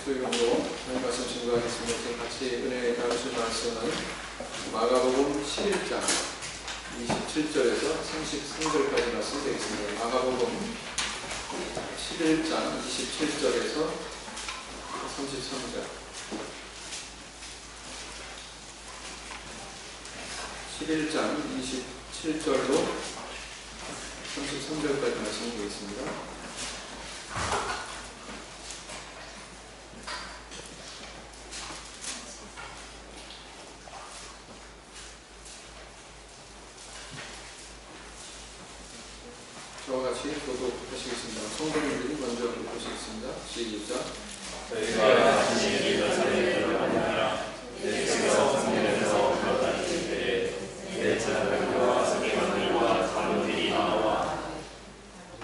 그리스도 이름으로 하나님 말씀 증거하겠습니다. 지금 같이 은혜 나누실 말씀은 마가복음 11장 27절에서 33절까지 말씀 되겠습니다. 마가복음 11장 27절에서 33절 11장 27절로 33절까지 말씀 드리겠습니다. 저와 같이 교독하시겠습니다. 성도님들이 먼저 보시겠습니다. 시작. 저희가 진리를 살리려 하느라 예수께서 성전에서 걸어다니실 때에 내 제자들과 서기관들과 가로들이 나와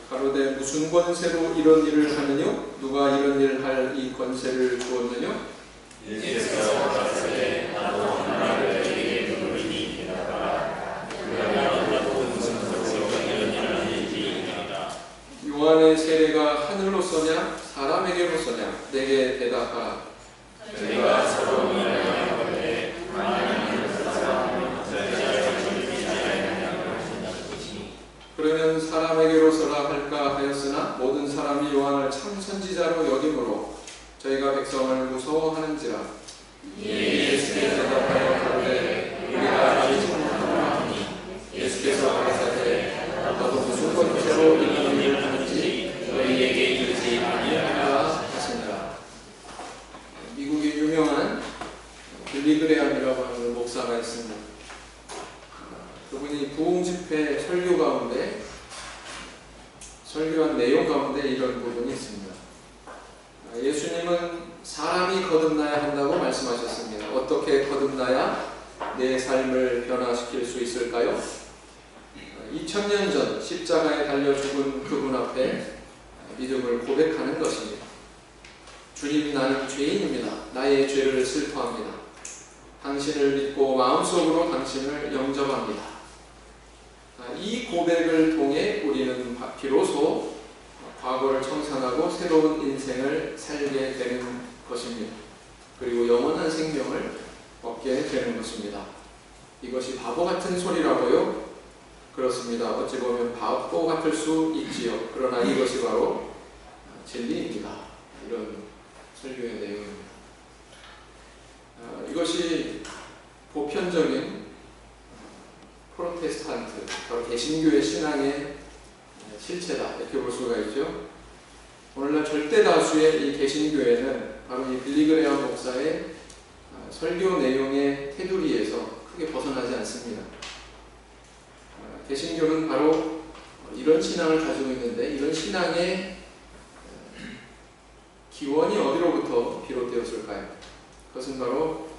가로되 무슨 권세로 이런 일을 하느뇨? 누가 이런 일을 할 이 권세를 주었느뇨? 예수께서 가라사대 나도 하나님을 너희에게 누르리니 이르라. 그러면 나도 무슨 권세로 이런 일을 하는지 이르리라. 요한의 세례가 하늘로서냐 사람에게로서냐 내게 대답하라. 저희가 서로 이야기하건대 만일 사람은 저희가 저희를 위하여 하신다는 것이니 그러면 사람에게로서라 할까 하였으나 모든 사람이 요한을 참 선지자로 여김으로 저희가 백성을 무서워하는지라. 예수께서 대답하여 가로되 우리가 알지 못하노라 하니 예수께서 가라사대 너도 무슨 권세로 이런 일을 하는지 너희에게 이르지 아니하리라 하시니라. 미국의 유명한 빌리그레암이라고 하는 목사가 있습니다. 그분이 부흥 집회 설교 가운데 설교한 내용 가운데 이런 부분이 있습니다. 예수님은 사람이 거듭나야 한다고 말씀하셨습니다. 어떻게 거듭나야 내 삶을 변화시킬 수 있을까요? 2000년 전 십자가에 달려 죽은 그분 앞에 믿음을 고백하는 것입니다. 주님, 나는 죄인입니다. 나의 죄를 슬퍼합니다. 당신을 믿고 마음속으로 당신을 영접합니다. 이 고백을 통해 우리는 비로소 과거를 청산하고 새로운 인생을 살게 되는 것입니다. 그리고 영원한 생명을 얻게 되는 것입니다. 이것이 바보 같은 소리라고요? 그렇습니다. 어찌 보면 바보 같을 수 있지요. 그러나 이것이 바로 진리입니다. 이런 설교의 내용입니다. 이것이 보편적인 프로테스탄트, 바로 개신교의 신앙의 실체다, 이렇게 볼 수가 있죠. 오늘날 절대 다수의 이 개신교회는 바로 이 빌리그레암 목사의 설교 내용의 테두리에서 크게 벗어나지 않습니다. 개신교는 바로 이런 신앙을 가지고 있는데 이런 신앙의 기원이 어디로부터 비롯되었을까요? 그것은 바로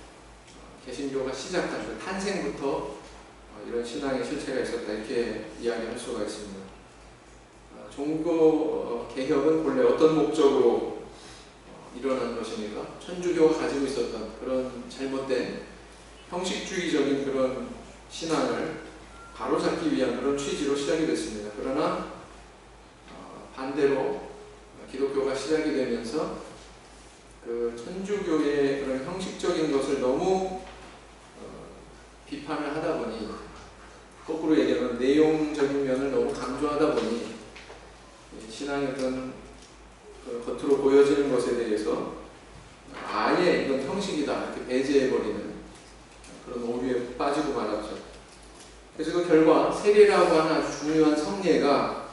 개신교가 시작한 그 탄생부터 이런 신앙의 실체가 있었다, 이렇게 이야기할 수가 있습니다. 종교 개혁은 본래 어떤 목적으로 일어난 것입니까? 천주교가 가지고 있었던 그런 잘못된 형식주의적인 그런 신앙을 바로잡기 위한 그런 취지로 시작이 됐습니다. 그러나 반대로 기독교가 시작이 되면서 그 천주교의 그런 형식적인 것을 너무 비판을 하다 보니, 거꾸로 얘기하면 내용적인 면을 너무 강조하다 보니 신앙의 어떤 겉으로 보여지는 것에 대해서 아예 이건 형식이다 이렇게 배제해버리는 그런 오류에 빠지고 말았죠. 그래서 그 결과 세례라고 하는 아주 중요한 성례가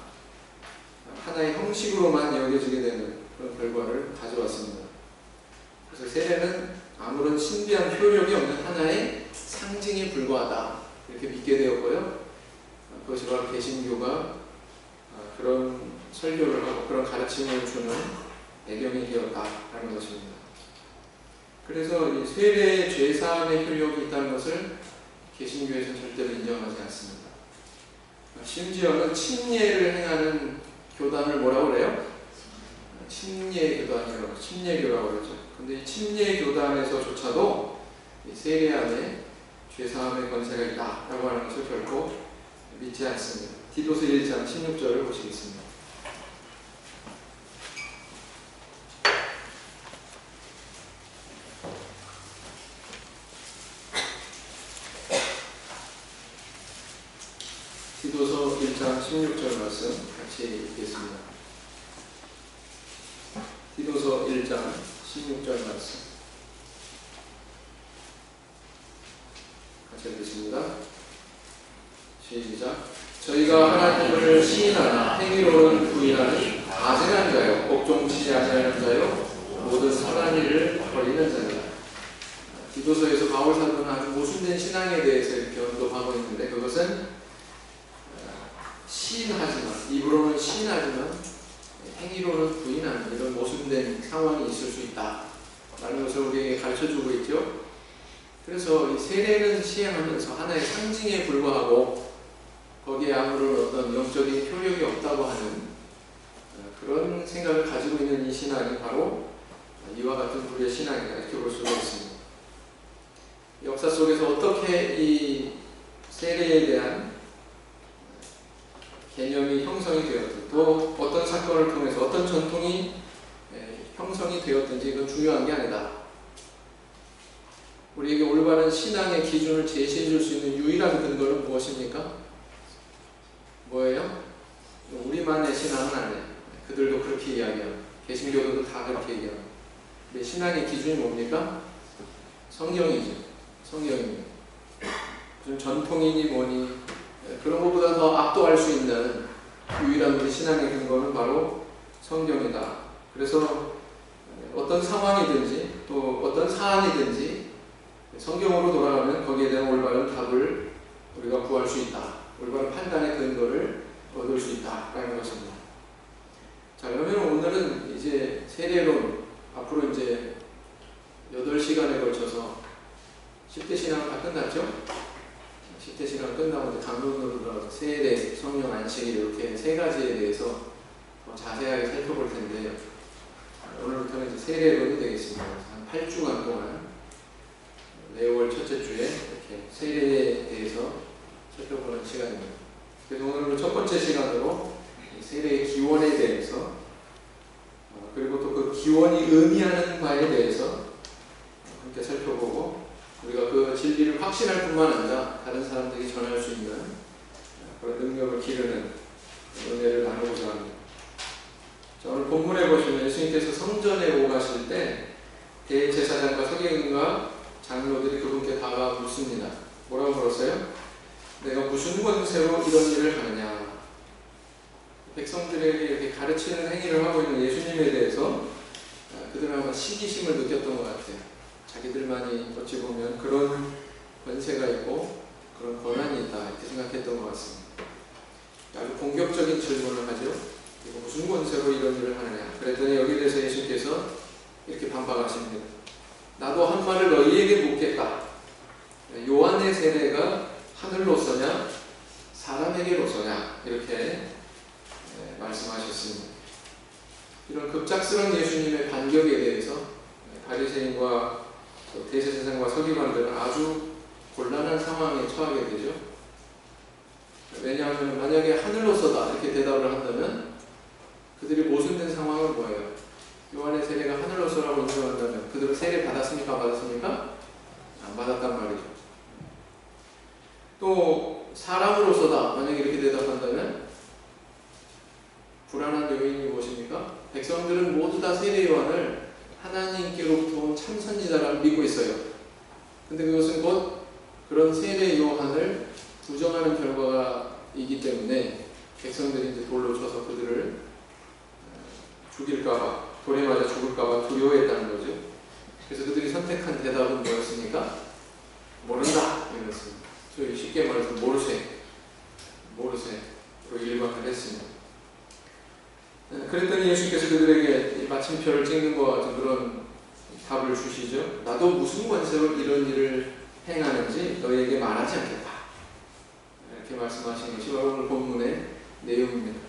하나의 형식으로만 여겨지게 되는 그런 결과를 가져왔습니다. 그래서 세례는 아무런 신비한 효력이 없는 하나의 상징에 불과하다, 이렇게 믿게 되었고요. 그것이 바로 개신교가 그런 설교를 하고 그런 가르침을 주는 배경이 되었다라는 것입니다. 그래서 이 세례의 죄사함의 효력이 있다는 것을 개신교에서는 절대로 인정하지 않습니다. 심지어는 침례를 행하는 교단을 뭐라고 그래요? 침례교단이라고, 침례교라고 그러죠. 근데 이 침례교단에서조차도 이 세례 안에 죄사함의 권세가 있다라고 하는 것을 결코 믿지 않습니다. 디도서 1장 16절을 보시겠습니다. 디도서 1장 16절 말씀 같이 읽겠습니다. 디도서 1장 16절 말씀 같이 읽겠습니다. 시작. 저희가 하나님을 시인하나 행위로는 부인하는 아쟁한 자요 복종치 아니하는 자요 모든 선한 일을 버리는 자니라. 디도서에서 바울 사도는 아주 모순된 신앙에 대해서 이렇게 언급하고 있는데, 그것은 시인하지만, 입으로는 시인하지만 행위로는 부인하는 이런 모순된 상황이 있을 수 있다 라는 것을 우리에게 가르쳐주고 있죠. 그래서 이 세례는 시행하면서 하나의 상징에 불과하고 거기에 아무런 어떤 영적인 효력이 없다고 하는 그런 생각을 가지고 있는 이 신앙이 바로 이와 같은 부류의 신앙이다, 이렇게 볼 수가 있습니다. 역사 속에서 어떻게 이 세례에 대한 개념이 형성이 되었든, 또 어떤 사건을 통해서 어떤 전통이 형성이 되었든지 이건 중요한 게 아니다. 우리에게 올바른 신앙의 기준을 제시해 줄 수 있는 유일한 근거는 무엇입니까? 뭐예요? 우리만의 신앙은 아니에요. 그들도 그렇게 이야기합니다. 개신교도도 다 그렇게 얘기합니다. 근데 신앙의 기준이 뭡니까? 성경이죠. 성경입니다. 무슨 전통이니 뭐니 그런 것보다 더 압도할 수 있는 유일한 우리 신앙의 근거는 바로 성경이다. 그래서 어떤 상황이든지 또 어떤 사안이든지 성경으로 돌아가면 거기에 대한 올바른 답을 우리가 구할 수 있다. 올바른 판단의 근거를 얻을 수 있다라는 것입니다. 자, 그러면 오늘은 이제 세례론, 앞으로 이제 8시간에 걸쳐서 10대 신앙은 다 끝났죠? 10대 신앙 끝나고 이제 강론으로 들어가서 세례, 성령 안식 이렇게 세 가지에 대해서 더 자세하게 살펴볼 텐데, 오늘부터는 이제 세례론이 되겠습니다. 한 8주간 동안 매월 첫째 주에 이렇게 세례에 대해서 살펴보는 시간입니다. 그래서 오늘은 첫 번째 시간으로 세례의 기원에 대해서, 그리고 또 그 기원이 의미하는 바에 대해서 함께 살펴보고, 우리가 그 진리를 확신할 뿐만 아니라 다른 사람들이 전할 수 있는 그런 능력을 기르는 은혜를 나누고자 합니다. 자, 오늘 본문에 보시면 예수님께서 성전에 오가실 때 대제사장과 서기관과 장로들이 그분께 다가 묻습니다. 뭐라고 물었어요? 내가 무슨 권세로 이런 일을 하느냐? 백성들에게 이렇게 가르치는 행위를 하고 있는 예수님에 대해서 그들은 아마 시기심을 느꼈던 것 같아요. 자기들만이 어찌 보면 그런 권세가 있고 그런 권한이 있다, 이렇게 생각했던 것 같습니다. 아주 공격적인 질문을 하죠. 이거 무슨 권세로 이런 일을 하느냐? 그랬더니 여기에 대해서 예수님께서 이렇게 반박하십니다. 나도 한 말을 너희에게 묻겠다. 요한의 세례가 하늘로서냐 사람에게로서냐, 이렇게 말씀하셨습니다. 이런 급작스러운 예수님의 반격에 대해서 바리새인과 대제사장과 서기관들은 아주 곤란한 상황에 처하게 되죠. 왜냐하면 만약에 하늘로서다 이렇게 대답을 한다면 그들이 모순된 상황은 뭐예요? 요한의 세례가 하늘로서라고 인정한다면 그들은 세례 받았습니까? 받았습니까? 안 받았단 말이죠. 또 사람으로서다 만약에 이렇게 대답한다면 불안한 요인이 무엇입니까? 백성들은 모두 다 세례 요한을 하나님께로부터 온 참선지자라고 믿고 있어요. 근데 그것은 곧 그런 세례 요한을 부정하는 결과이기 때문에 백성들이 이제 돌로 쳐서 그들을 죽일까봐, 돌에 맞아 죽을까봐 두려워했다는 거죠. 그래서 그들이 선택한 대답은 뭐였습니까? 모른다, 이랬습니다. 저희 쉽게 말해서 모르세로 일반을 했습니다. 그랬더니 예수께서 그들에게 마침표를 찍는 것 같은 그런 답을 주시죠. 나도 무슨 권세로 이런 일을 행하는지 너희에게 말하지 않겠다, 이렇게 말씀하신 것이 바로 오늘 본문의 내용입니다.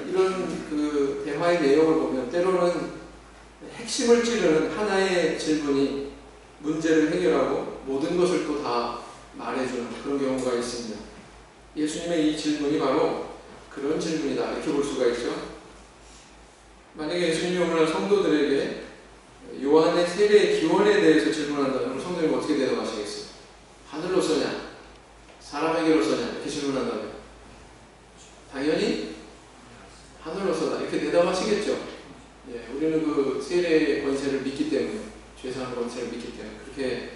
이런 그 대화의 내용을 보면 때로는 핵심을 찌르는 하나의 질문이 문제를 해결하고 모든 것을 또 다 말해주는 그런 경우가 있습니다. 예수님의 이 질문이 바로 그런 질문이다, 이렇게 볼 수가 있죠. 만약에 예수님이 오늘 성도들에게 요한의 세례의 기원에 대해서 질문한다면 성도님 어떻게 대답하시겠어요? 하늘로서냐 사람에게로서냐? 이렇게 질문한다면 당연히 하늘로서다 이렇게 대답하시겠죠. 예, 우리는 그 세례의 권세를 믿기 때문에, 죄사함 권세를 믿기 때문에 그렇게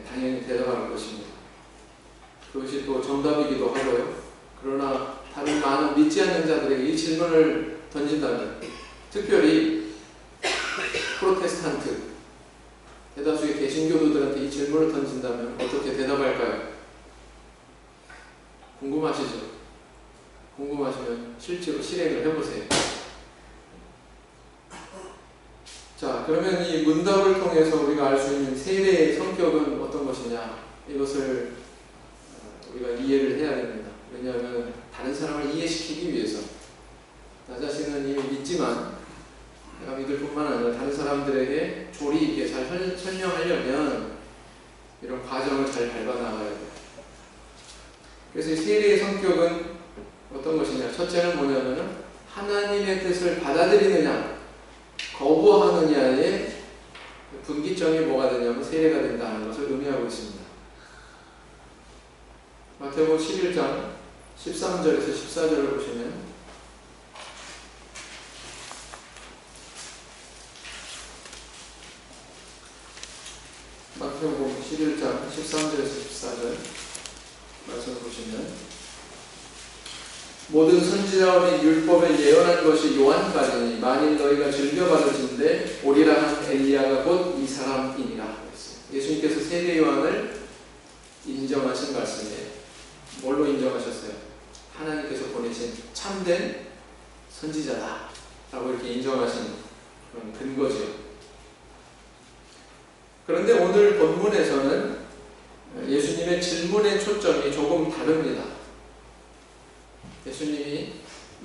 당연히 대답할 것입니다. 그것이 또 정답이기도 하고요. 그러나 다른 많은 믿지 않는 자들에게 이 질문을 던진다면, 특별히 프로테스탄트 대다수의 개신교도들한테 이 질문을 던진다면 어떻게 대답할까요? 궁금하시죠? 궁금하시면 실제로 실행을 해보세요. 자, 그러면 이 문답을 통해서 우리가 알 수 있는 세례의 성격은 어떤 것이냐, 이것을 우리가 이해를 해야 됩니다. 왜냐하면 다른 사람을 이해시키기 위해서, 나 자신은 이미 믿지만 내가 믿을 뿐만 아니라 다른 사람들에게 조리 있게 잘 설명하려면 이런 과정을 잘 밟아나가야 돼요. 그래서 이 세례의 성격은 어떤 것이냐, 첫째는 뭐냐면 하나님의 뜻을 받아들이느냐 거부하느냐의 분기점이 뭐가 되냐면 세례가 된다는 것을 의미하고 있습니다. 마태복음 11장 13절에서 14절을 보시면, 마태복음 11장 13절에서 14절 말씀을 보시면, 모든 선지자와 및 율법에 예언한 것이 요한까지니 만일 너희가 즐겨받을진대 오리라 한 엘리야가 곧 이 사람이니라. 예수님께서 세례 요한을 인정하신 말씀이에요. 뭘로 인정하셨어요? 하나님께서 보내신 참된 선지자다 라고 이렇게 인정하신 그런 근거죠. 그런데 오늘 본문에서는 예수님의 질문의 초점이 조금 다릅니다. 예수님이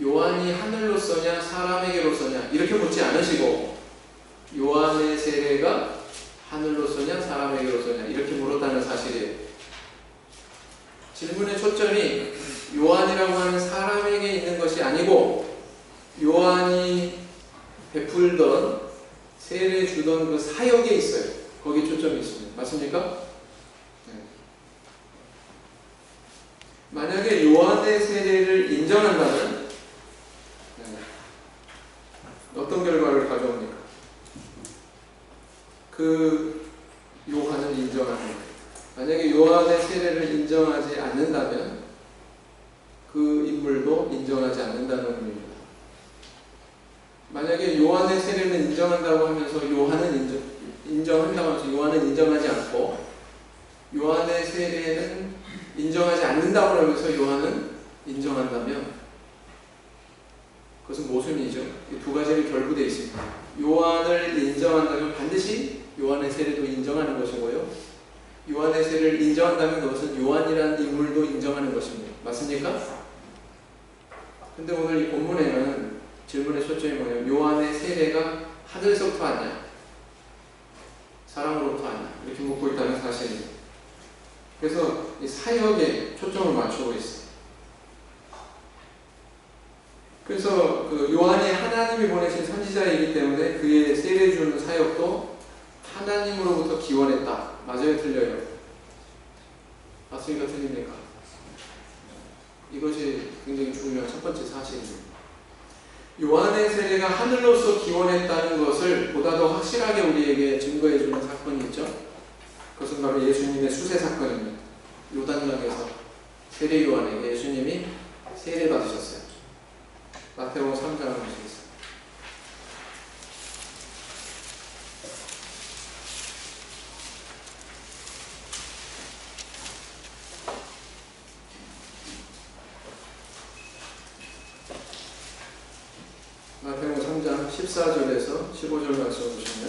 요한이 하늘로서냐 사람에게로서냐 이렇게 묻지 않으시고, 요한의 세례가 하늘로서냐 사람에게로서냐 이렇게 물었다는 사실이에요. 질문의 초점이 요한이라고 하는 사람에게 있는 것이 아니고, 요한이 베풀던 세례 주던 그 사역에 있어요. 거기 초점이 있습니다. 맞습니까? 네. 만약에 요한의 세례를 인정한다면 어떤 결과를 가져옵니까? 그 요한을 인정하는 거예요. 만약에 요한의 세례를 인정하지 않는다면 그 인물도 인정하지 않는다는 의미입니다. 만약에 요한의 세례는 인정한다고 하면서 요한은 인정한다고 하면서 요한은 인정하지 않고, 요한의 세례는 인정하지 않는다고 하면서 요한은 인정한다면 그것은 모순이죠. 이 두 가지를 결부되어 있습니다. 요한을 인정한다면 반드시 요한의 세례도 인정하는 것이고요, 요한의 세례를 인정한다면 그것은 요한이라는 인물도 인정하는 것입니다. 맞습니까? 근데 오늘 이 본문에는 질문의 초점이 뭐냐면 요한의 세례가 하늘에서부터 왔냐 사람으로부터 왔냐 이렇게 묻고 있다는 사실입니다. 그래서 이 사역에 초점을 맞추고 있어요. 그래서 그 요한이 하나님이 보내신 선지자이기 때문에 그의 세례 주는 사역도 하나님으로부터 기원했다. 맞아요? 틀려요? 맞습니까? 틀립니까? 이것이 굉장히 중요한 첫 번째 사실입니다. 요한의 세례가 하늘로서 기원했다는 것을 보다 더 확실하게 우리에게 증거해주는 사건이 있죠. 그것은 바로 예수님의 수세 사건입니다. 요단강에서 세례 요한에게 예수님이 세례 받으셨어요. 마태복음 3장을 보시겠습니다. 마태복음 3장 14절에서 15절 말씀을 보시면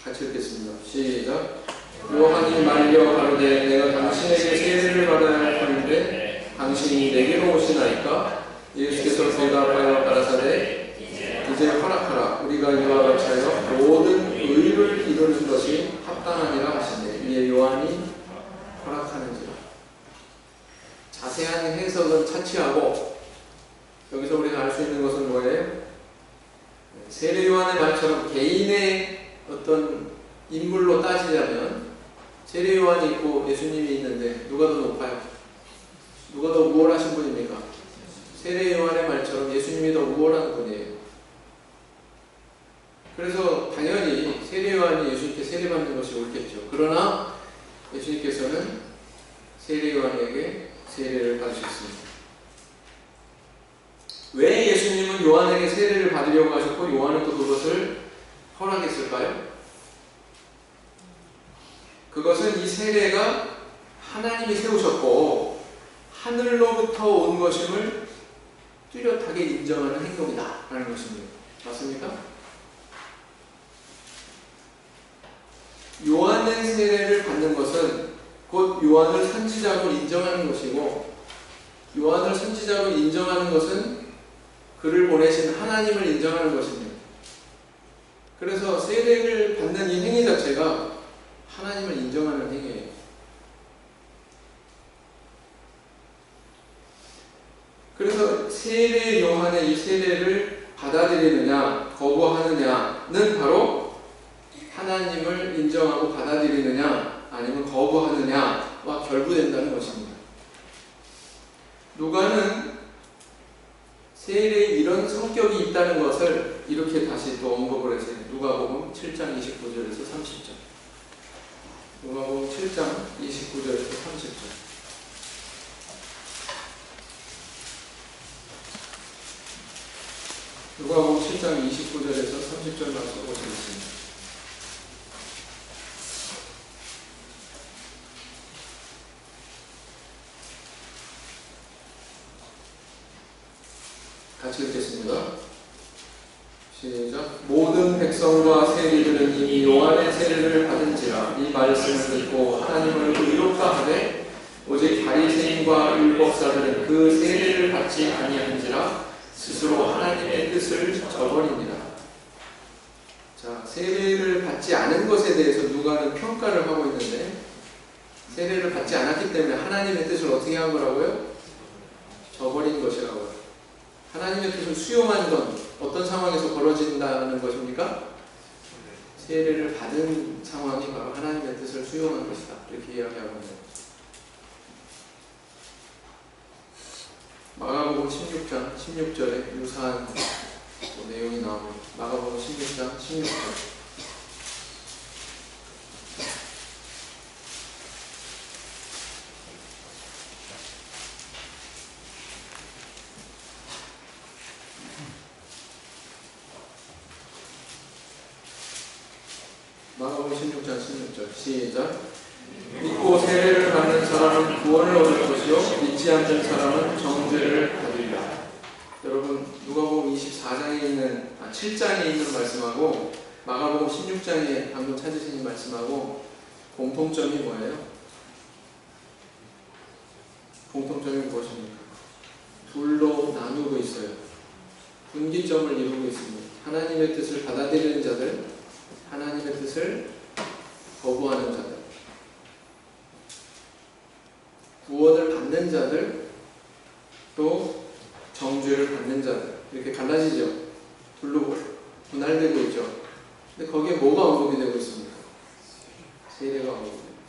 같이 읽겠습니다. 시작. 요한이 말려 가로되 내가 당신에게 세례를 받아야 할 터인데 당신이 내게로 오시나이까? 예수께서 대답하여 가라사대 이제 허락하라. 우리가 이와 같이 하여 모든 의를 이루는 것이 합당하니라 하시네. 이에 요한이 허락하는지라. 자세한 해석은 차치하고 여기서 우리가 알 수 있는 것은 뭐예요? 세례 요한의 말처럼 개인의 어떤 인물로 따지자면 세례 요한이 있고 예수님이 있는데 누가 더 높아요? 누가 더 우월하신 분입니까? 세례 요한의 말처럼 예수님이 더 우월한 분이에요. 그래서 당연히 세례 요한이 예수님께 세례받는 것이 옳겠죠. 그러나 예수님께서는 세례 요한에게 세례를 받으셨습니다. 왜 예수님은 요한에게 세례를 받으려고 하셨고 요한은 또 그것을 허락했을까요? 그것은 이 세례가 하나님이 세우셨고 하늘로부터 온 것임을 뚜렷하게 인정하는 행동이다 라는 것입니다. 맞습니까? 요한의 세례를 받는 것은 곧 요한을 선지자로 인정하는 것이고, 요한을 선지자로 인정하는 것은 그를 보내신 하나님을 인정하는 것입니다. 그래서 세례를 받는 이 행위 자체가 하나님을 인정하는 행위예요. 그래서 세례 요한의 이 세례를 받아들이느냐 거부하느냐는 바로 하나님을 인정하고 받아들이느냐 아니면 거부하느냐와 결부된다는 것입니다. 누가는 세례에 이런 성격이 있다는 것을 이렇게 다시 또 언급을 해서 누가복음 7장 29절에서 30절. 누가복음 7장 29절에서 30절. 누가복음 7장 29절에서 30절 말씀 보시겠습니다. 같이 읽겠습니다. 시작. 모든 백성과 세리들은 이미 요한의 세례를 받은지라 이 말씀을 듣고 하나님을 의롭다 하되 오직 바리새인과 율법사들은 그 세례를 받지 아니한지라 스스로 하나님의 뜻을 저버립니다. 자, 세례를 받지 않은 것에 대해서 누가는 평가를 하고 있는데 세례를 받지 않았기 때문에 하나님의 뜻을 어떻게 한 거라고요? 저버린 것이라고요. 하나님의 뜻을 수용한 건 어떤 상황에서 벌어진다는 것입니까? 세례를 받은 상황이 바로 하나님의 뜻을 수용한 것이다. 이렇게 이야기하고 있습니다. 마가복음 16장 16절에 유사한 내용이 나옵니다. 마가복음 16장 16절. 마가복음 16장 16절 시작. 믿고 세례를 받는 사람은 구원을 얻을 것이요 믿지 않는 사람은 정죄를 받으리라. 여러분 누가복음 24장에 있는 7장에 있는 말씀하고 마가복음 16장에 방금 찾으신 이 말씀하고 공통점이 뭐예요? 공통점이 무엇입니까? 둘로 나누고 있어요. 분기점을 이루고 있습니다. 하나님의 뜻을 받아들이는 자들, 하나님의 뜻을 거부하는 자들, 구원을 받는 자들, 또 정죄를 받는 자들, 이렇게 갈라지죠. 둘로 분할되고 있죠. 근데 거기에 뭐가 언급이 되고 있습니까? 세례가 언급이 되고 있습니다.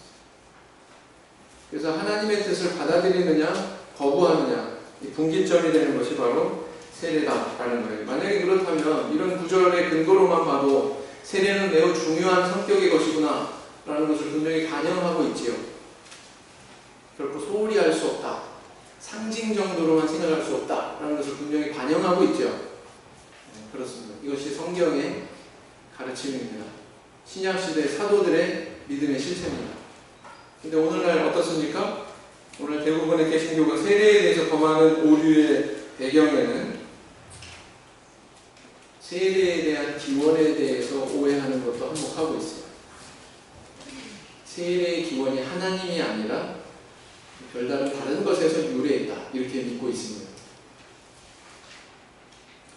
그래서 하나님의 뜻을 받아들이느냐 거부하느냐 이 분기점이 되는 것이 바로 세례다라는 거예요. 만약에 그렇다면 이런 구절의 근거로만 봐도 세례는 매우 중요한 성격의 것이구나 라는 것을 분명히 반영하고 있지요. 결코 소홀히 할 수 없다, 상징 정도로만 생각할 수 없다 라는 것을 분명히 반영하고 있죠. 그렇습니다. 이것이 성경의 가르침입니다. 신약시대 사도들의 믿음의 실체입니다. 근데 오늘날 어떻습니까? 오늘 대부분의 개신교가 세례에 대해서 범하는 오류의 배경에는 세례에 대한 기원에 대해서 오해하는 것도 한몫하고 있어요. 세례의 기원이 하나님이 아니라 별다른 다른 것에서 유래했다 이렇게 믿고 있습니다.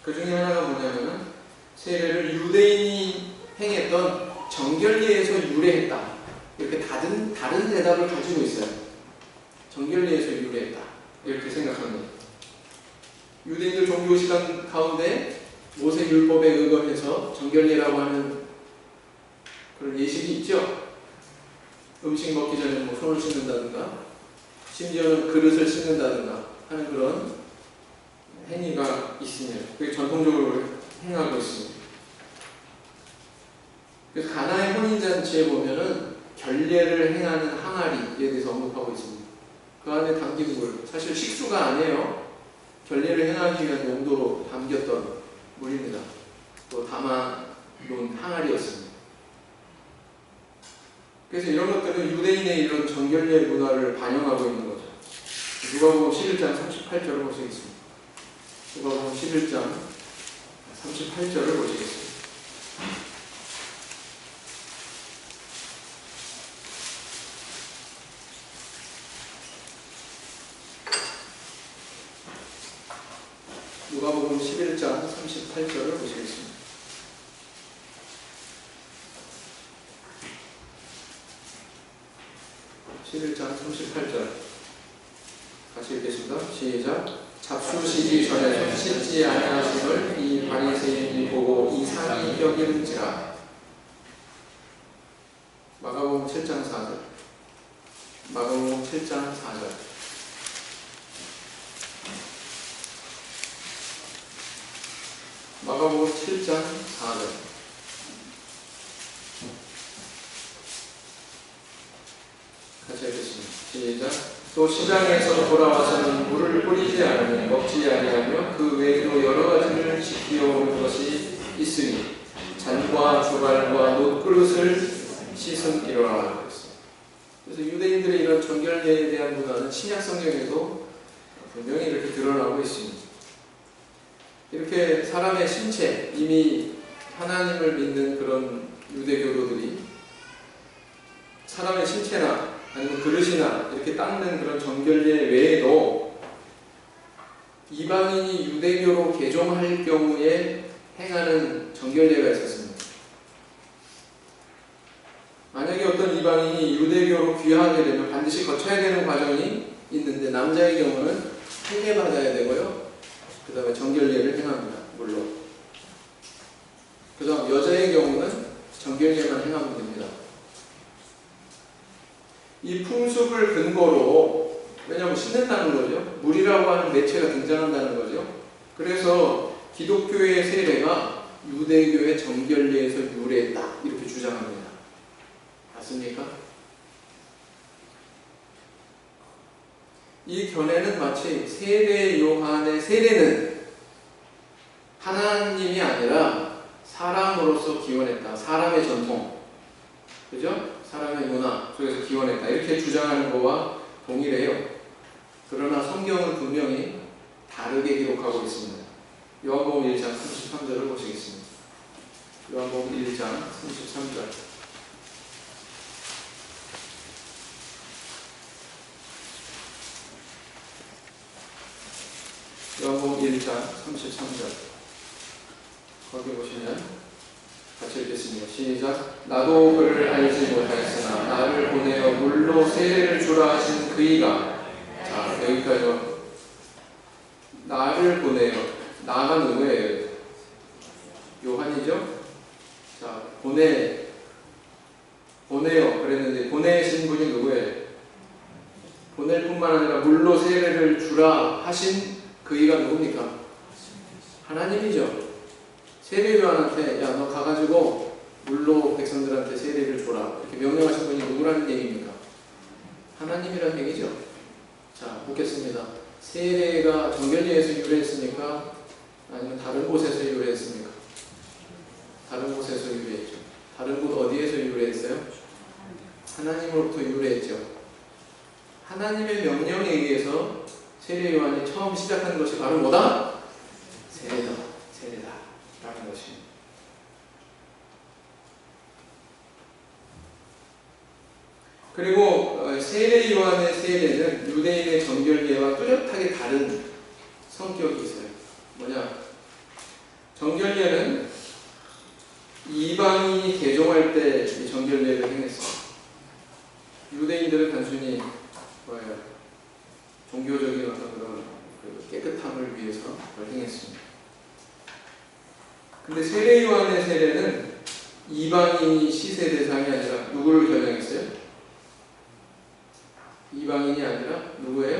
그 중에 하나가 뭐냐면은 세례를 유대인이 행했던 정결례에서 유래했다 이렇게 다른 대답을 가지고 있어요. 정결례에서 유래했다 이렇게 생각합니다. 유대인들 종교 시간 가운데 모세 율법에 의거해서 정결례라고 하는 그런 예식이 있죠. 음식 먹기 전에 뭐 손을 씻는다든가 심지어는 그릇을 씻는다든가 하는 그런 행위가 있으며 그게 전통적으로 행하고 있습니다. 그래서 가나의 혼인잔치에 보면은 결례를 행하는 항아리에 대해서 언급하고 있습니다. 그 안에 담긴 물, 사실 식수가 아니에요. 결례를 행하기 위한 용도로 담겼던 물입니다. 또 담아놓은 항아리였습니다. 그래서 이런 것들은 유대인의 이런 정결례 문화를 반영하고 있는 거죠. 누가복음 11장 38절을 보시겠습니다. 누가복음 11장 38절을 보시겠습니다. 누가복음 11장 38절을 보시겠습니다. 같이 읽겠습니다. 시작. 잡수시기 전에 손 씻지 아니하심을 이 바리새인이 보고 이상히 여기는지라. 마가복음 7장 4절. 마가복음 7장 4절. 마가복음 7장 4절. 같이 읽겠습니다. 시작. 또 시장에서 돌아와서는 물을 뿌리지 않으며 먹지 아니하며 그 외에도 여러 가지를 지키어오는 것이 있으니 잔과 주갈과 놋그릇을 씻음이로라. 그래서 유대인들의 이런 정결례에 대한 문화는 신약 성경에도 분명히 이렇게 드러나고 있습니다. 이렇게 사람의 신체, 이미 하나님을 믿는 그런 유대교도들이 사람의 신체나 아니면 그릇이나 이렇게 닦는 그런 정결례 외에도 이방인이 유대교로 개종할 경우에 행하는 정결례가 있었습니다. 만약에 어떤 이방인이 유대교로 귀화하게 되면 반드시 거쳐야 되는 과정이 있는데 남자의 경우는 할례받아야 되고요. 그 다음에 정결례를 행합니다. 물론. 그 다음 여자의 경우는 정결례만 행하면 됩니다. 이 풍습을 근거로, 왜냐하면 씻는다는 거죠. 물이라고 하는 매체가 등장한다는 거죠. 그래서 기독교의 세례가 유대교의 정결례에서 유래했다 이렇게 주장합니다. 맞습니까? 이 견해는 마치 세례 요한의 세례는 하나님이 아니라 사람으로서 기원했다. 사람의 전통. 그죠? 사람의 문화 속에서 기원했다. 이렇게 주장하는 것과 동일해요. 그러나 성경은 분명히 다르게 기록하고 있습니다. 요한복음 1장 33절을 보시겠습니다. 요한복음 1장 33절. 요한복음 1장 33절. 거기 보시면 같이 읽겠습니다. 시작. 나도 그를 알지 못하였으나 나를 보내어 물로 세례를 주라 하신 그이가. 자, 여기까지요. 나를 보내어. 나가 누구예요? 요한이죠? 자, 보내요. 그랬는데 보내신 분이 누구예요? 보낼 뿐만 아니라 물로 세례를 주라 하신 그이가 누굽니까? 하나님이죠. 세례 요한한테 야, 너 가가지고 물로 백성들한테 세례를 줘라 이렇게 명령하신 분이 누구라는 얘기입니까? 하나님이라는 얘기죠. 자, 묻겠습니다. 세례가 정결례에서 유래했습니까? 아니면 다른 곳에서 유래했습니까? 다른 곳에서 유래했죠. 다른 곳 어디에서 유래했어요? 하나님으로부터 유래했죠. 하나님의 명령에 의해서 세례 요한이 처음 시작한 것이 바로 뭐다? 세례다. 라는 것입니다. 그리고 세례 요한의 세례는 유대인의 정결례와 뚜렷하게 다른 성격이 있어요. 뭐냐? 정결례는 이방인이 개종할 때 정결례를 행했어요. 유대인들은 단순히 종교적인 어떤 그런 깨끗함을 위해서 그걸 행했습니다. 근데 세례 요한의 세례는 이방인이 시세 대상이 아니라 누구를 겨냥했어요? 이방인이 아니라 누구예요?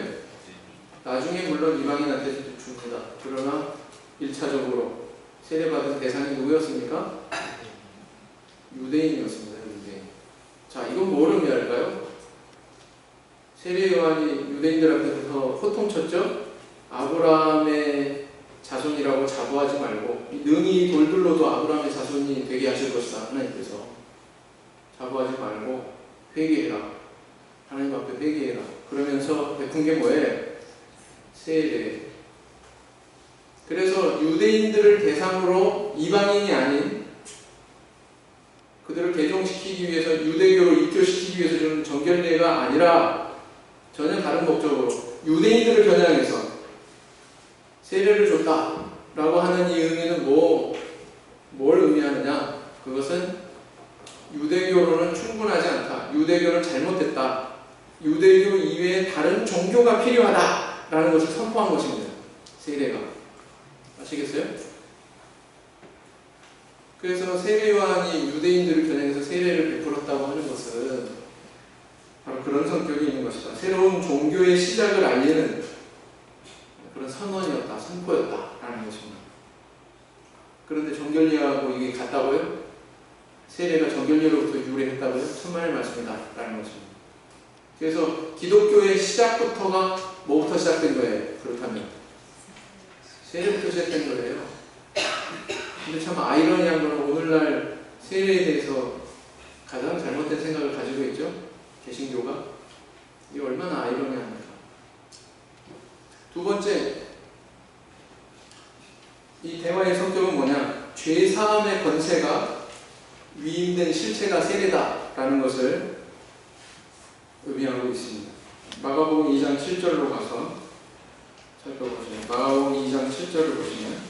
나중에 물론 이방인한테 줍니다. 그러나 1차적으로 세례받은 대상이 누구였습니까? 유대인이었습니다. 유대인. 자, 이건 뭘 의미할까요? 세례 요한이 유대인들 앞에서 호통쳤죠? 아브라함의 자손이라고 자부하지 말고 능히 돌들로도 아브라함의 자손이 되게 하실 것이다. 하나님께서 자부하지 말고 회개해라. 하나님 앞에 회개해라. 그러면서 베푼 게 뭐예요? 세례. 그래서 유대인들을 대상으로 이방인이 아닌 그들을 개종시키기 위해서 유대교를 입교시키기 위해서 주는 정결례가 아니라 전혀 다른 목적으로 유대인들을 겨냥해서 세례를 줬다라고 하는 이 의미는 뭘 의미하느냐? 그것은 유대교로는 충분하지 않다. 유대교는 잘못됐다. 유대교 이외에 다른 종교가 필요하다라는 것을 선포한 것입니다. 세례가. 아시겠어요? 그래서 세례 요한이 유대인들을 겨냥해서 세례를 베풀었다고 하는 것은 바로 그런 성격이 있는 것이다. 새로운 종교의 시작을 알리는 그런 선언이었다, 선포였다라는 것입니다. 그런데 정결례하고 이게 같다고요? 세례가 정결례로부터 유래했다고요? 천만의 말씀이다라는 것입니다. 그래서 기독교의 시작부터가 뭐부터 시작된 거예요? 그렇다면 세례부터 시작된 거예요. 근데 참 아이러니한 것은 오늘날 세례에 대해서 가장 잘못된 생각을 가지고 있죠. 개신교가. 이게 얼마나 아이러니합니까? 두 번째, 이 대화의 성격은 뭐냐? 죄사함의 권세가 위임된 실체가 세례다라는 것을 의미하고 있습니다. 마가복음 2장 7절로 가서 살펴보시면 마가복음 2장 7절을 보시면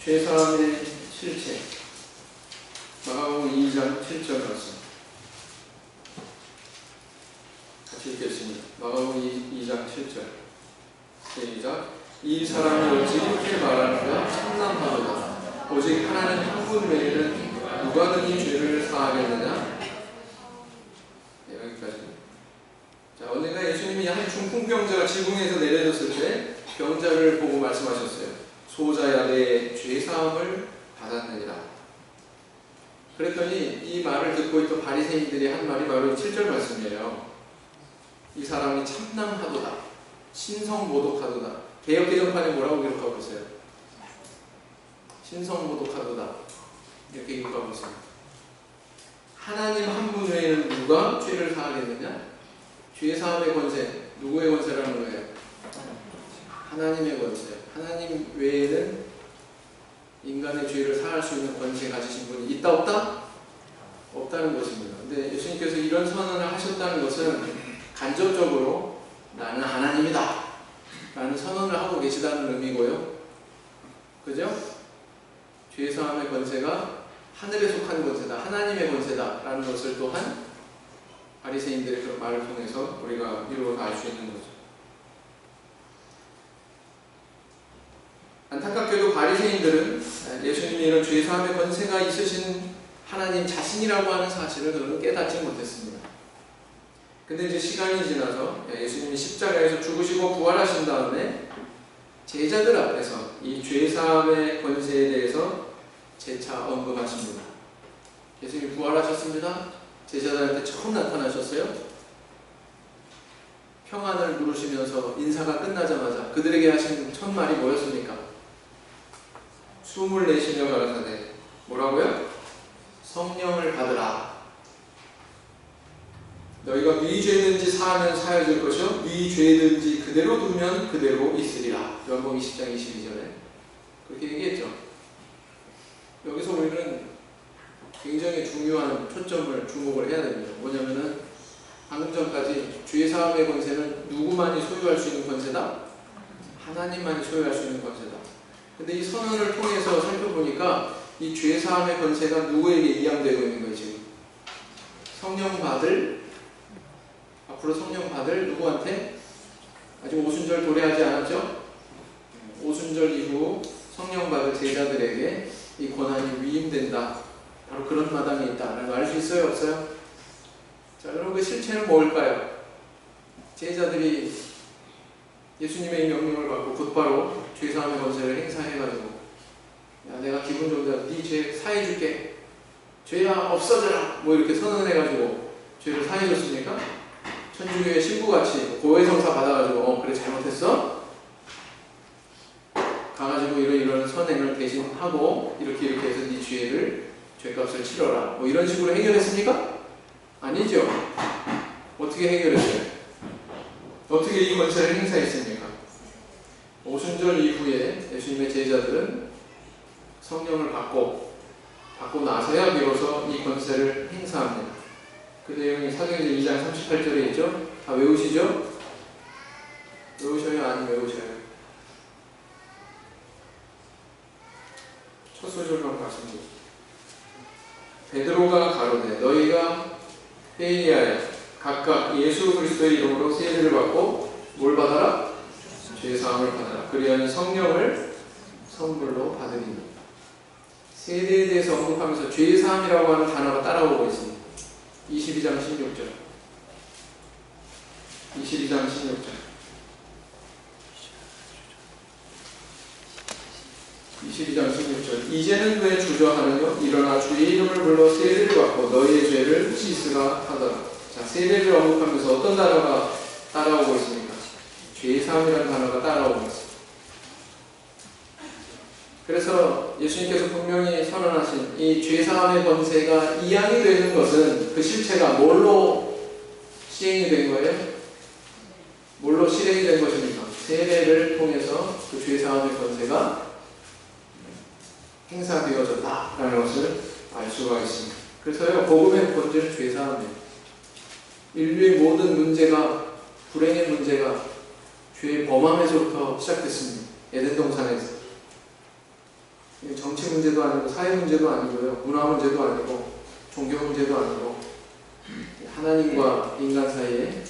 죄사함의 실체 마가복음 2장 7절 말씀 같이 읽겠습니다. 마가복음 2장 7절 시작. 이 사람이 어찌 이렇게 말하는가 참남하도다. 오직 하나님 한 분 외에는 누가 능히 죄를 사하겠느냐. 네, 여기까지. 자, 언젠가 예수님이 한 중풍병자가 지붕에서 내려졌을 때 병자를 보고 말씀하셨어요. 소자야 내 죄사함을 받았느니라. 그랬더니 이 말을 듣고 있던 바리새인들이 한 말이 바로 7절 말씀이에요. 이 사람이 참남하도다. 신성모독하도다. 개역개정판에 뭐라고 기록하고 있어요? 신성모독하도다. 이렇게 기록하고 있습니다. 하나님 한 분 외에는 누가 죄를 사하겠느냐? 죄사함의 권세. 누구의 권세라는 거예요? 하나님의 권세. 하나님 외에는 인간의 죄를 사할 수 있는 권세 가지신 분이 있다 없다? 없다는 것입니다. 근데 예수님께서 이런 선언을 하셨다는 것은 간접적으로 나는 하나님이다 라는 선언을 하고 계시다는 의미고요. 그죠? 죄사함의 권세가 하늘에 속한 권세다, 하나님의 권세다 라는 것을 또한 바리새인들의 그런 말을 통해서 우리가 이루어 알 수 있는 거죠. 안타깝게도 바리새인들은 예수님이 이런 죄사함의 권세가 있으신 하나님 자신이라고 하는 사실을 그들은 깨닫지 못했습니다. 근데 이제 시간이 지나서 예수님이 십자가에서 죽으시고 부활하신 다음에 제자들 앞에서 이 죄사함의 권세에 대해서 재차 언급하십니다. 예수님이 부활하셨습니다. 제자들한테 처음 나타나셨어요. 평안을 누르시면서 인사가 끝나자마자 그들에게 하신 첫 말이 뭐였습니까? 숨을 내쉬며 가라사대 뭐라고요? 성령을 받으라. 너희가 네 죄든지 사하면 사해질 것이요 네 죄든지 그대로 두면 그대로 있으리라. 요한복음 20장 22절에 그렇게 얘기했죠. 여기서 우리는 굉장히 중요한 초점을 주목을 해야 됩니다. 뭐냐면은 방금 전까지 죄사함의 권세는 누구만이 소유할 수 있는 권세다? 하나님만이 소유할 수 있는 권세다. 근데 이 선언을 통해서 살펴보니까 이 죄사함의 권세가 누구에게 이양되고 있는 거예요 지금? 성령 받을 앞으로 성령 받을 누구한테? 아직 오순절 도래하지 않았죠? 오순절 이후 성령 받을 제자들에게 이 권한이 위임된다. 바로 그런 마당에 있다라는 거 알 수 있어요? 없어요? 자, 여러분 그 실체는 뭘까요? 제자들이 예수님의 이 명령을 받고 곧바로 죄사함의 권세를 행사해가지고 야, 내가 기분 좋은데 네 죄 사해줄게. 죄야 없어져라. 뭐 이렇게 선언해가지고 죄를 사해줬습니까? 천주교의 신부같이 고해성사 받아가지고 그래 잘못했어? 가가지고 이런 선행을 대신하고 이렇게 해서 네 죄값을 치러라. 뭐 이런 식으로 해결했습니까? 아니죠. 어떻게 해결했어요? 어떻게 이 권세를 행사했습니까? 오순절 이후에 예수님의 제자들은 성령을 받고 나서야 비로소 이 권세를 행사합니다. 그 내용이 사도행전 2장 38절에 있죠? 다 외우시죠? 외우셔요? 아니면 외우셔요? 첫 소절만 말씀드립니다. 베드로가 가로되 너희가 회의하여 각각 예수 그리스도의 이름으로 세례를 받고 뭘 받아라? 죄사함을 받아라. 그리하여 성령을 선물로 받으리니. 세례에 대해서 언급하면서 죄사함이라고 하는 단어가 따라오고 있습니다. 22장 16절. 22장 16절. 22장 16절. 이제는 왜 주저하느냐? 일어나 주의 이름을 불러 세례를 받고 너희의 죄를 씻으라 하더라. 자, 세례를 언급하면서 어떤 단어가 따라오고 있습니까? 죄사함이라는 단어가 따라오고 있습니다. 그래서 예수님께서 분명히 선언하신 이 죄사함의 권세가 이양이 되는 것은 그 실체가 뭘로 시행이 된 거예요? 뭘로 실행이 된 것입니까? 세례를 통해서 그 죄사함의 권세가 행사되어졌다라는 것을 알 수가 있습니다. 그래서요, 복음의 본질은 죄사함이에요. 인류의 모든 문제가, 불행의 문제가 죄의 범함에서부터 시작됐습니다. 에덴 동산에서. 정치 문제도 아니고 사회 문제도 아니고요, 문화 문제도 아니고 종교 문제도 아니고 하나님과 인간 사이에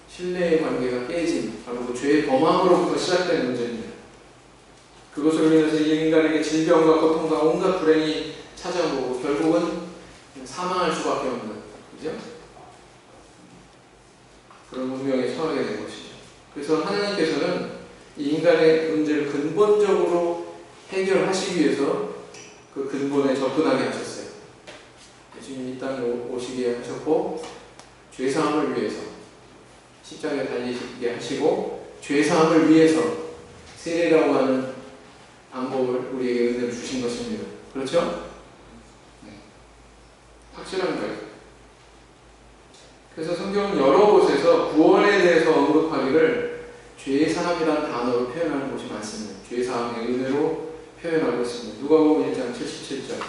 신뢰의 관계가 깨진 바로 그 죄의 범함으로부터 시작된 문제입니다. 그것으로 인해서 인간에게 질병과 고통과 온갖 불행이 찾아오고 결국은 사망할 수밖에 없는, 그죠? 그런 운명에 처하게 된 것이죠. 그래서 하나님께서는 이 인간의 문제를 근본적으로 해결하시기 위해서 그 근본에 접근하게 하셨어요. 예수님이 이 땅에 오시게 하셨고 죄사함을 위해서 십자가에 달리시게 하시고 죄사함을 위해서 세례라고 하는 방법을 우리에게 은혜를 주신 것입니다. 그렇죠? 네. 확실한 거예요. 그래서 성경은 여러 곳에서 구원에 대해서 언급하기를 죄사함이라는 단어로 표현하는 곳이 많습니다. 죄사함의 은혜로 표현하고 있습니다. 누가복음 1장 77절.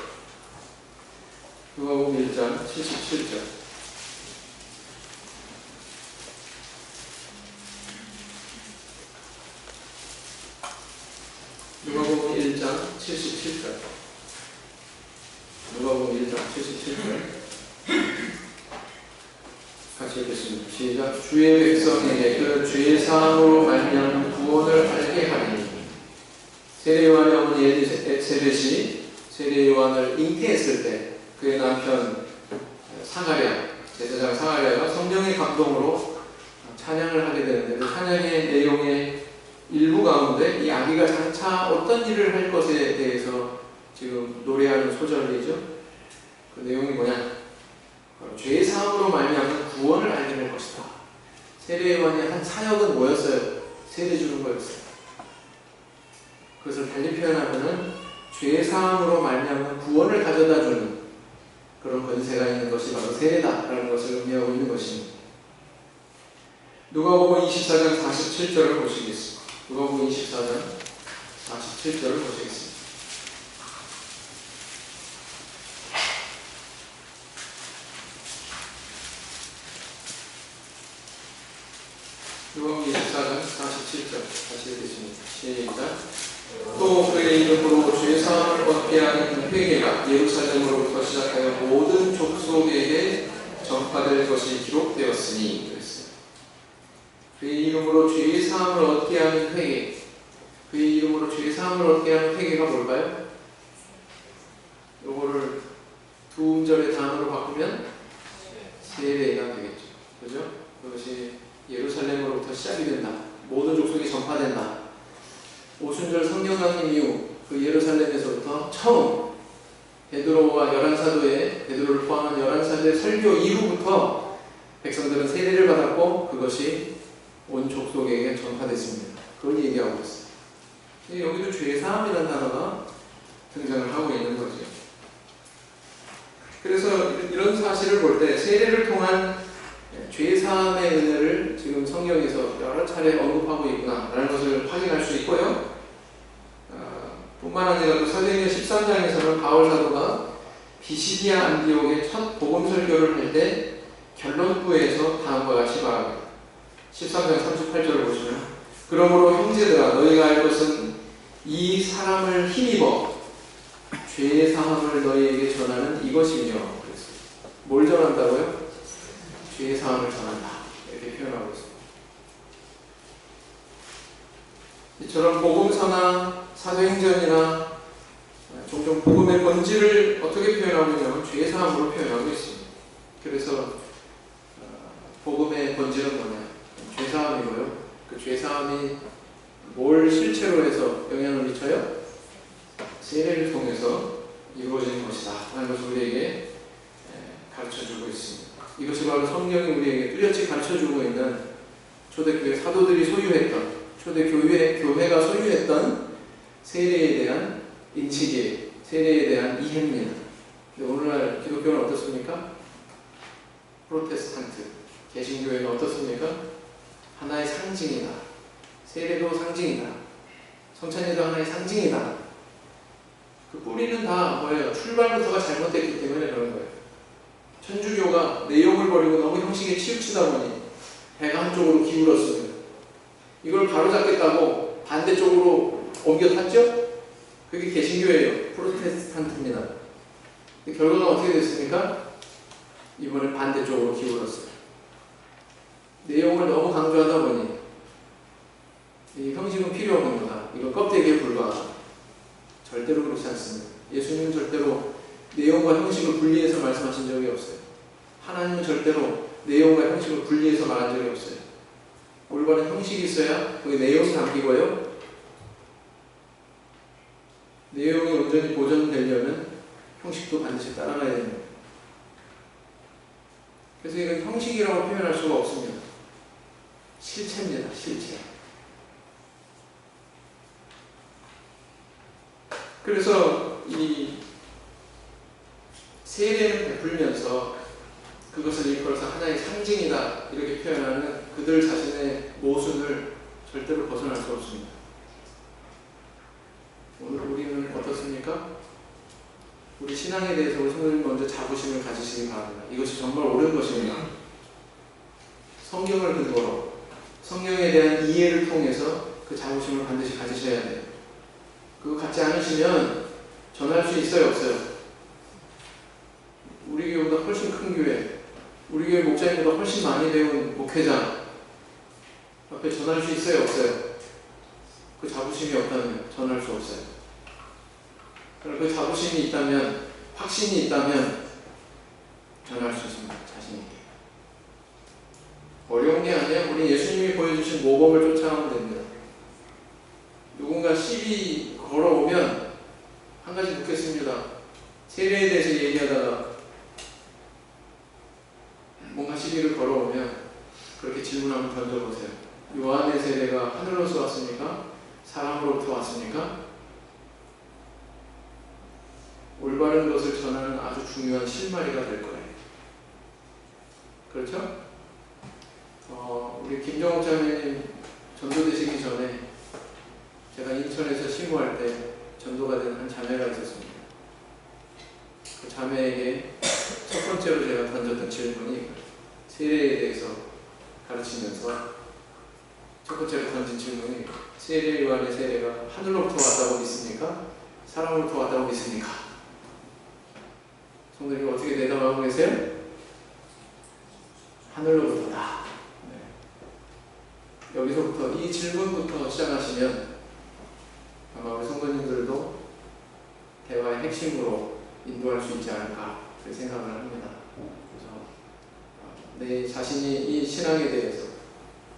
누가복음 1장 77절. 누가복음 1장 77절. 누가복음 1장 77절. 같이 읽겠습니다. 시작. 주의 백성에게 그 죄 사함으로 말미암은 구원을 알게 하리니. 세례 요한의 어머니 엘리세벳이 세례 요한을 잉태했을 때 그의 남편 사가랴, 제사장 사가랴가 성령의 감동으로 찬양을 하게 되는데 그 찬양의 내용의 일부 가운데 이 아기가 장차 어떤 일을 할 것에 대해서 지금 노래하는 소절이죠. 그 내용이 뭐냐? 죄 사함으로 말미암은 구원을 알게 될 것이다. 세례 요한의 한 사역은 뭐였어요? 세례 주는 거였어요. 그것을 달리 표현하면은 죄 사함으로 말미암은 구원을 가져다주는 그런 권세가 있는 것이 바로 세례다라는 것을 의미하고 있는 것입니다. 누가복음 24장 47절을 보시겠습니다. 누가복음 24장 47절을 보시겠습니다. 누가복음 24장 47절 다시 읽겠습니다. 시작. 또 그의 이름으로 죄사함을 얻게 하는 회개가 예루살렘으로부터 시작하여 모든 족속에게 전파될 것이 기록되었으니 그랬어요. 그의 이름으로 죄사함을 얻게 하는 회개. 그의 이름으로 죄 사함을 얻게 하는 회개가 뭘까요? 요거를 두 음절의 단어로 바꾸면 세례가 되겠죠. 그죠? 그것이 예루살렘으로부터 시작이 된다. 모든 족속이 전파된다. 오순절 성령 강림 이후 그 예루살렘에서부터 처음 베드로와 11사도의 베드로를 포함한 11사도의 설교 이후부터 백성들은 세례를 받았고 그것이 온 족속에게 전파됐습니다. 그걸 얘기하고 있어요. 여기도 죄사함이라는 단어가 등장을 하고 있는 거죠. 그래서 이런 사실을 볼 때 세례를 통한 죄사함의 은혜를 지금 성경에서 여러 차례 언급하고 있구나라는 것을 확인할 수 있고요. 뿐만 아니라 또 사도행전 13장에서는 바울 사도가 비시디아 안디옥의 첫 복음 설교를 할 때 결론부에서 다음과 같이 말합니다. 13장 38절을 보시면 그러므로 형제들아 너희가 알 것은 이 사람을 힘입어 죄의 사함을 너희에게 전하는 이것이며 그랬어요. 뭘 전한다고요? 죄의 사함을 전한다. 이렇게 표현하고 있습니다. 이처럼 복음서나 사도행전이나 종종 복음의 본질을 어떻게 표현하고 있냐면 죄의 사함으로 표현하고 있습니다. 그래서 복음의 본질은 뭐냐? 죄사함이고요. 그 죄사함이 뭘 실체로 해서 영향을 미쳐요? 세례를 통해서 이루어지는 것이다 라는 것을 우리에게 가르쳐주고 있습니다. 이것이 바로 성경이 우리에게 뚜렷이 가르쳐주고 있는 초대교회 사도들이 소유했던 교회가 소유했던 세례에 대한 인식이에요. 세례에 대한 이해입니다. 오늘날 기독교는 어떻습니까? 프로테스탄트 개신교회는 어떻습니까? 하나의 상징이다. 세례도 상징이다. 성찬례도 하나의 상징이다. 그 뿌리는 다 뭐예요? 출발부터가 잘못됐기 때문에 그런 거예요. 천주교가 내용을 버리고 너무 형식에 치우치다 보니 배가 한쪽으로 기울었습니다. 이걸 바로잡겠다고 반대쪽으로 옮겨 탔죠? 그게 개신교예요. 프로테스탄트입니다. 결과가 어떻게 됐습니까? 이번에 반대쪽으로 기울었어요. 내용을 너무 강조하다 보니 이 형식은 필요 없는 거다. 이건 껍데기에 불과하다. 절대로 그렇지 않습니다. 예수님은 절대로 내용과 형식을 분리해서 말씀하신 적이 없어요. 하나님은 절대로 내용과 형식을 분리해서 말한 적이 없어요. 올바른 형식이 있어야 그게 내용이 담기고요. 내용이 온전히 보존되려면 형식도 반드시 따라가야 됩니다. 그래서 이건 형식이라고 표현할 수가 없습니다. 실체입니다. 실체. 그래서 이 세례를 베풀면서 그것을 일컬어서 하나의 상징이다 이렇게 표현하는 그들 자신의 모순을 절대로 벗어날 수 없습니다. 오늘 우리는 어떻습니까? 우리 신앙에 대해서 우리 성도님 먼저 자부심을 가지시기 바랍니다. 이것이 정말 옳은 것입니다. 성경을 근거로 성경에 대한 이해를 통해서 그 자부심을 반드시 가지셔야 돼요. 그거 갖지 않으시면 전할 수 있어요, 없어요? 우리 교회보다 훨씬 큰 교회, 우리 교회 목사님보다 훨씬 많이 배운 목회자 앞에 전할 수 있어요, 없어요? 그 자부심이 없다면 전할 수 없어요. 그럼 그 자부심이 있다면, 확신이 있다면 전할 수 있습니다. 자신 있게. 어려운 게 아니에요. 우리 예수님이 보여주신 모범을 쫓아가면 됩니다. 누군가 시비 걸어오면 한 가지 묻겠습니다. 세례에 대해서 얘기하다가 뭔가 시비를 걸어오면 그렇게 질문 한번 던져보세요. 요한의 세례가 하늘로서 왔습니까? 사람으로부터 왔습니까? 올바른 것을 전하는 아주 중요한 실마리가 될 거예요. 그렇죠? 우리 김정욱 자매님 전도되시기 전에 제가 인천에서 심호할 때 전도가 된 한 자매가 있었습니다. 그 자매에게 첫 번째로 제가 던졌던 질문이 세례에 대해서 가르치면서 첫 번째로 던진 질문이 세례 요한의 세례가 하늘로부터 왔다고 믿습니까? 사람으로부터 왔다고 믿습니까? 성도님 어떻게 대답하고 계세요? 하늘로부터다. 네. 여기서부터 이 질문부터 시작하시면 아마 우리 성도님들도 대화의 핵심으로 인도할 수 있지 않을까 그렇게 생각을 합니다. 그래서 내 자신이 이 신앙에 대해서,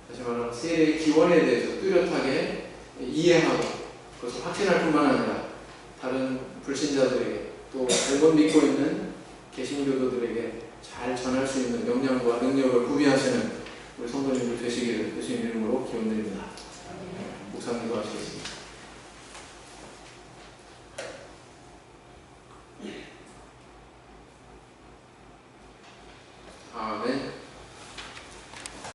다시 말하면 세례의 기원에 대해서 뚜렷하게 이해하고 그것을 확신할 뿐만 아니라 다른 불신자들에게 또 잘못 믿고 있는 개신교도들에게 잘 전할 수 있는 역량과 능력을 구비하시는 우리 성도님들 되시기를 예수님 이름으로 기원드립니다.